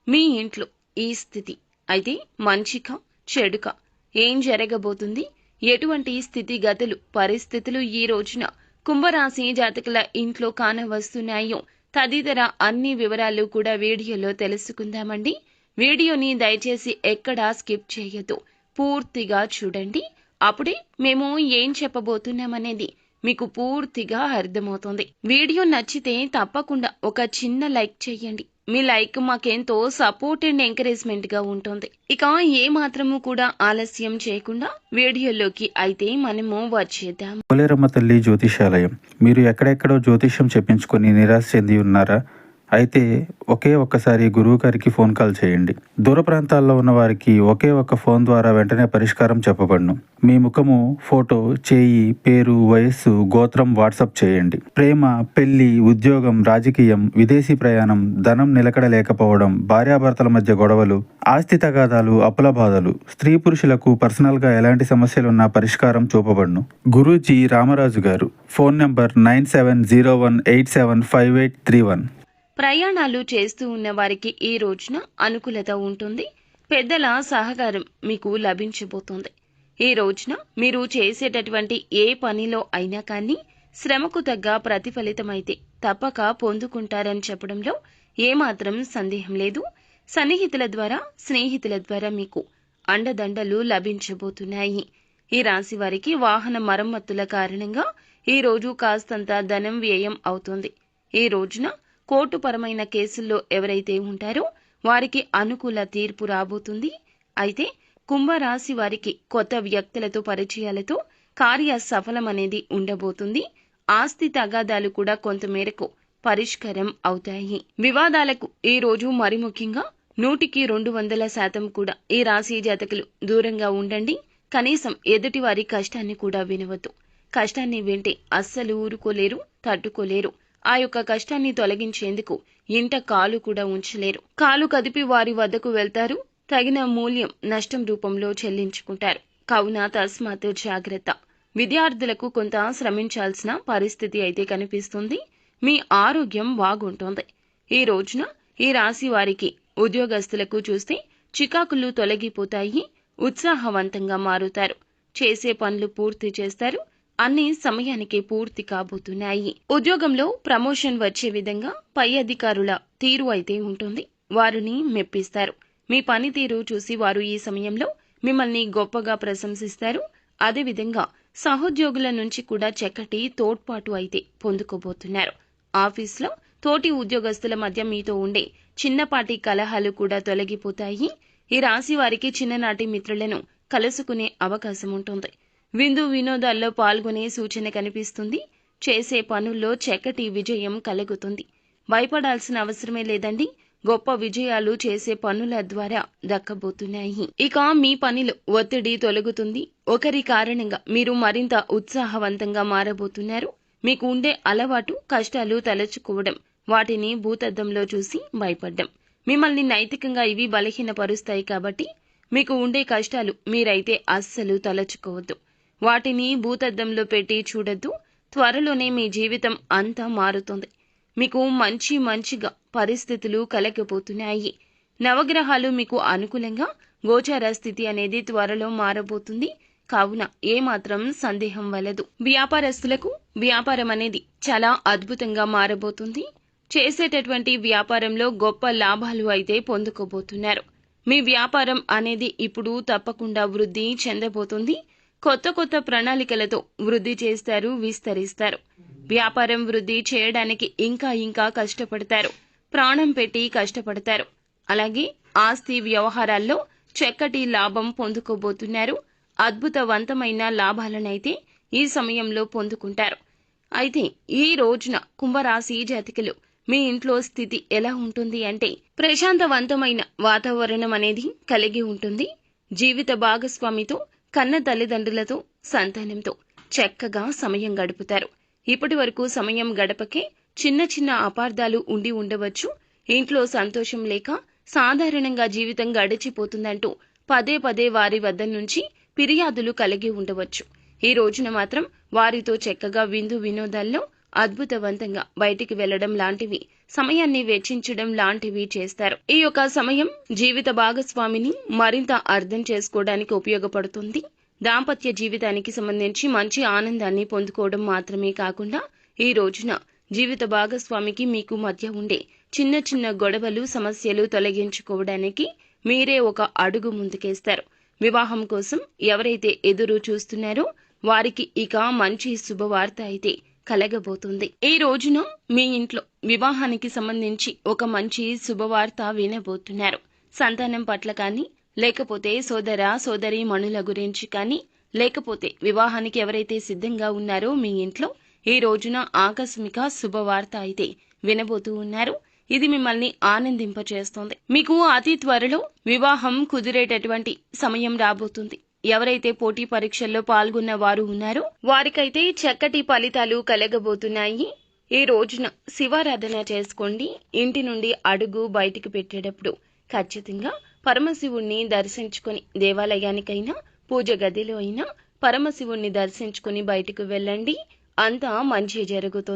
మీ ఇంట్లో ఈ స్థితి అయితే మంచిగా చెడుగా ఏం జరగబోతుంది, ఎటువంటి స్థితిగతులు పరిస్థితులు ఈ రోజున కుంభరాశి జాతకుల ఇంట్లో కానవస్తున్నాయో తదితర అన్ని వివరాలు కూడా వీడియోలో తెలుసుకుందామండి. వీడియోని దయచేసి ఎక్కడా స్కిప్ చేయొద్దు, పూర్తిగా చూడండి. అప్పుడే మేము ఏం చెప్పబోతున్నామనేది మీకు పూర్తిగా అర్థమవుతుంది. వీడియో నచ్చితే తప్పకుండా ఒక చిన్న లైక్ చేయండి. మీ లైక్ మాకెంతో సపోర్ట్ అండ్ ఎంకరేజ్మెంట్ గా ఉంటుంది. ఇక ఏ మాత్రము కూడా ఆలస్యం చేయకుండా వీడియోలోకి అయితే మనము వచ్చేద్దాం. పోలేరమ్మ తల్లి జ్యోతిషాలయం. మీరు ఎక్కడెక్కడో జ్యోతిష్యం చెప్పించుకొని నిరాశ చెంది ఉన్నారా? అయితే ఒక్కసారి గురువు గారికి ఫోన్ కాల్ చేయండి. దూర ప్రాంతాల్లో ఉన్న వారికి ఒక్క ఫోన్ ద్వారా వెంటనే పరిష్కారం చెప్పబడును. మీ ముఖము, ఫోటో, చేయి, పేరు, వయస్సు, గోత్రం వాట్సాప్ చేయండి. ప్రేమ, పెళ్లి, ఉద్యోగం, రాజకీయం, విదేశీ ప్రయాణం, ధనం నిలకడ లేకపోవడం, భార్యాభర్తల మధ్య గొడవలు, ఆస్తి తగాదాలు, అప్పుల బాధలు, స్త్రీ పురుషులకు పర్సనల్ గా ఎలాంటి సమస్యలున్నా పరిష్కారం చూపబడును. గురూజీ రామరాజు గారు. Phone number 9701875831. ప్రయాణాలు చేస్తూ ఉన్న వారికి ఈ రోజున అనుకూలత ఉంటుంది. పెద్దల సహకారం మీకు లభించబోతోంది. ఈ రోజున మీరు చేసేటటువంటి ఏ పనిలో అయినా కానీ శ్రమకు తగ్గ ప్రతిఫలితమైతే తప్పక పొందుకుంటారని చెప్పడంలో ఏమాత్రం సందేహం లేదు. సన్నిహితుల ద్వారా, స్నేహితుల ద్వారా మీకు అండదండలు లభించబోతున్నాయి. ఈ రాశి వారికి వాహన మరమ్మతుల కారణంగా ఈ రోజు కాస్తంత ధనం వ్యయం అవుతుంది. ఈ రోజున కోర్టుపరమైన కేసుల్లో ఎవరైతే ఉంటారో వారికి అనుకూల తీర్పు రాబోతుంది. అయితే కుంభరాశి వారికి కొత్త వ్యక్తులతో పరిచయాలతో కార్య సఫలమనేది ఉండబోతుంది. ఆస్తి తగాదాలు కూడా కొంతమేరకు పరిష్కారం అవుతాయి. వివాదాలకు ఈ రోజు మరి ముఖ్యంగా 100% కూడా ఈ రాశి జాతకులు దూరంగా ఉండండి. కనీసం ఎదుటి వారి కష్టాన్ని కూడా వినవద్దు. కష్టాన్ని వింటే అస్సలు ఊరుకోలేరు, తట్టుకోలేరు. ఆ యొక్క కష్టాన్ని తొలగించేందుకు ఇంట కాలు కూడా ఉంచలేరు. కాలు కదిపి వారి వద్దకు వెళ్తారు. తగిన మూల్యం నష్టం రూపంలో చెల్లించుకుంటారు. కావున తస్మాత్ జాగ్రత్త. విద్యార్థులకు కొంత శ్రమించాల్సిన పరిస్థితి అయితే కనిపిస్తుంది. మీ ఆరోగ్యం బాగుంటుంది. ఈ రోజున ఈ రాశి వారికి ఉద్యోగస్తులకు చూస్తే చికాకులు తొలగిపోతాయి. ఉత్సాహవంతంగా మారుతారు. చేసే పనులు పూర్తి చేస్తారు. అన్ని సమయానికి పూర్తి కాబోతున్నాయి. ఉద్యోగంలో ప్రమోషన్ వచ్చే విధంగా పై అధికారుల తీరు అయితే ఉంటుంది. వారిని మెప్పిస్తారు. మీ పనితీరు చూసి వారు ఈ సమయంలో మిమ్మల్ని గొప్పగా ప్రశంసిస్తారు. అదేవిధంగా సహోద్యోగుల నుంచి కూడా చక్కటి తోడ్పాటు అయితే పొందుకోబోతున్నారు. ఆఫీస్లో తోటి ఉద్యోగస్తుల మధ్య మీతో ఉండే చిన్నపాటి కలహాలు కూడా తొలగిపోతాయి. ఈ రాశి వారికి చిన్ననాటి మిత్రులను కలుసుకునే అవకాశం ఉంటుంది. విందు వినోదాల్లో పాల్గొనే సూచన కనిపిస్తుంది. చేసే పనుల్లో చక్కటి విజయం కలుగుతుంది. భయపడాల్సిన అవసరమే లేదండి. గొప్ప విజయాలు చేసే పనుల ద్వారా దక్కబోతున్నాయి. ఇక మీ పనిలో ఒత్తిడి తొలగుతుంది. ఒకరి కారణంగా మీరు మరింత ఉత్సాహవంతంగా మారబోతున్నారు. మీకు ఉండే అలవాటు కష్టాలు తలచుకోవడం, వాటిని భూతద్దంలో చూసి భయపడ్డం. మిమ్మల్ని నైతికంగా ఇవి బలహీనపరుస్తాయి. కాబట్టి మీకు ఉండే కష్టాలు మీరైతే అస్సలు తలచుకోవద్దు. వాటిని భూతద్దంలో పెట్టి చూడొద్దు. త్వరలోనే మీ జీవితం అంతా మారుతుంది. మీకు మంచిగా పరిస్థితులు కలగబోతున్నాయి. నవగ్రహాలు మీకు అనుకూలంగా గోచార స్థితి అనేది త్వరలో మారబోతుంది. కావున ఏమాత్రం సందేహం వలదు. వ్యాపారస్తులకు వ్యాపారం అనేది చాలా అద్భుతంగా మారబోతుంది. చేసేటటువంటి వ్యాపారంలో గొప్ప లాభాలు అయితే పొందుకోబోతున్నారు. మీ వ్యాపారం అనేది ఇప్పుడు తప్పకుండా వృద్ధి చెందబోతుంది. కొత్త ప్రణాళికలతో వృద్ధి చేస్తారు, విస్తరిస్తారు. వ్యాపారం వృద్ధి చేయడానికి ఇంకా కష్టపడతారు. ప్రాణం పెట్టి కష్టపడతారు. అలాగే ఆస్తి వ్యవహారాల్లో చక్కటి లాభం పొందుకోబోతున్నారు. అద్భుతవంతమైన లాభాలనైతే ఈ సమయంలో పొందుకుంటారు. అయితే ఈ రోజున కుంభరాశి జాతకులు మీ ఇంట్లో స్థితి ఎలా ఉంటుంది అంటే ప్రశాంతవంతమైన వాతావరణం అనేది కలిగి ఉంటుంది. జీవిత భాగస్వామితో, కన్న తల్లిదండ్రులతో, సంతానంతో చక్కగా సమయం గడుపుతారు. ఇప్పటి వరకు సమయం గడపకే చిన్న అపార్థాలు ఉండి ఉండవచ్చు. ఇంట్లో సంతోషం లేక సాధారణంగా జీవితం గడిచిపోతుందంటూ పదే వారి వద్ద నుంచి ఫిర్యాదులు కలిగి ఉండవచ్చు. ఈ రోజున మాత్రం వారితో చక్కగా విందు వినోదాల్లో అద్భుతవంతంగా బయటికి వెళ్లడం లాంటివి సమయాన్ని వెచ్చించడం లాంటివి చేస్తారు. ఈ యొక్క సమయం జీవిత భాగస్వామిని మరింత అర్థం చేసుకోవడానికి ఉపయోగపడుతుంది. దాంపత్య జీవితానికి సంబంధించి మంచి ఆనందాన్ని పొందుకోవడం మాత్రమే కాకుండా ఈ రోజున జీవిత భాగస్వామికి మీకు మధ్య ఉండే చిన్న చిన్న గొడవలు, సమస్యలు తొలగించుకోవడానికి మీరే ఒక అడుగు ముందుకేస్తారు. వివాహం కోసం ఎవరైతే ఎదురు చూస్తున్నారో వారికి ఇక మంచి శుభవార్త అయితే కలగబోతుంది. ఈ రోజున మీ ఇంట్లో వివాహానికి సంబంధించి ఒక మంచి శుభవార్త వినబోతున్నారు. సంతానం పట్ల కానీ, లేకపోతే సోదర సోదరి మణుల గురించి కానీ, లేకపోతే వివాహానికి ఎవరైతే సిద్ధంగా ఉన్నారో మీ ఇంట్లో ఈ రోజున ఆకస్మిక శుభవార్త అయితే వినబోతూ ఉన్నారు. ఇది మిమ్మల్ని ఆనందింపచేస్తోంది. మీకు అతి త్వరలో వివాహం కుదిరేటటువంటి సమయం రాబోతుంది. ఎవరైతే పోటీ పరీక్షల్లో పాల్గొన్న వారు ఉన్నారో వారికైతే చక్కటి ఫలితాలు కలగబోతున్నాయి. ఈ రోజున శివారాధన చేసుకోండి. ఇంటి నుండి అడుగు బయటికి పెట్టేటప్పుడు ఖచ్చితంగా పరమశివుణ్ణి దర్శించుకొని, దేవాలయానికైనా పూజ గదిలో అయినా పరమశివుణ్ణి దర్శించుకొని బయటకు వెళ్ళండి. అంతా మంచి జరుగుతుంది.